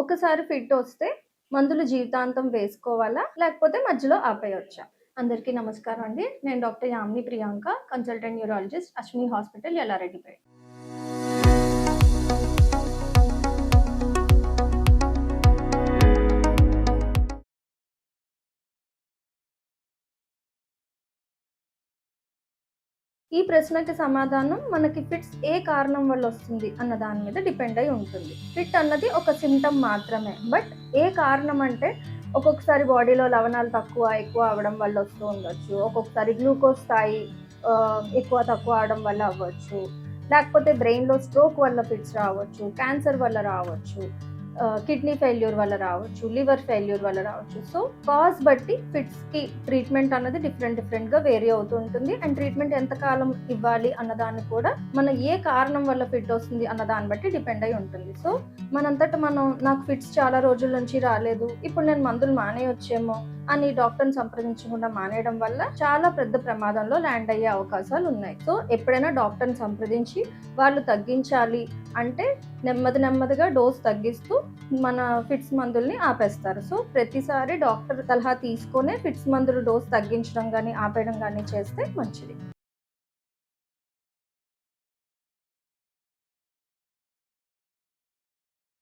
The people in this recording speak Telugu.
ఒకసారి ఫిట్ వస్తే మందులు జీవితాంతం వేసుకోవాలా? లేకపోతే మధ్యలో ఆపేయొచ్చా? అందరికీ నమస్కారం అండి. నేను doctor Yamini Priyanka, consultant neurologist, Ashwini hospital, Yellareddypet. ఈ ప్రశ్నకి సమాధానం మనకి ఫిట్స్ ఏ కారణం వల్ల వస్తుంది అన్న దాని మీద డిపెండ్ అయి ఉంటుంది. ఫిట్ అన్నది ఒక సింప్టమ్ మాత్రమే. బట్ ఏ కారణం అంటే ఒక్కొక్కసారి బాడీలో లవణాలు ఎక్కువ అవ్వడం వల్ల వస్తూ ఉండొచ్చు. ఒక్కొక్కసారి గ్లూకోజ్ స్థాయి ఎక్కువ తక్కువ అవడం వల్ల అవ్వచ్చు. లేకపోతే బ్రెయిన్‌లో స్ట్రోక్ వల్ల ఫిట్స్ రావచ్చు. క్యాన్సర్ వల్ల రావచ్చు. కిడ్నీ ఫెయిల్యూర్ వల్ల రావచ్చు. లివర్ ఫెయిల్యూర్ వల్ల రావచ్చు. సో కాజ్ బట్టి ఫిట్స్‌కి ట్రీట్మెంట్ అన్నది డిఫరెంట్‌గా వేరీ అవుతూ ఉంటుంది. అండ్ ట్రీట్మెంట్ ఎంతకాలం ఇవ్వాలి అన్న దాన్ని కూడా మన ఏ కారణం వల్ల ఫిట్ వస్తుంది అన్న దాన్ని బట్టి డిపెండ్ అయి ఉంటుంది. సో మనంతట మనం నాకు ఫిట్స్ చాలా రోజుల నుంచి రాలేదు, ఇప్పుడు నేను మందులు మానేయొచ్చేమో అని డాక్టర్ని సంప్రదించకుండా మానేయడం వల్ల చాలా పెద్ద ప్రమాదంలో ల్యాండ్ అయ్యే అవకాశాలు ఉన్నాయి. సో ఎప్పుడైనా డాక్టర్ని సంప్రదించి వాళ్ళు తగ్గించాలి అంటే నెమ్మదిగా డోస్ తగ్గిస్తూ మన ఫిట్స్ మందుల్ని ఆపేస్తారు. సో ప్రతిసారి డాక్టర్ సలహా తీసుకొనే ఫిట్స్ మందులు డోస్ తగ్గించడం కానీ ఆపేయడం కానీ చేస్తే మంచిది.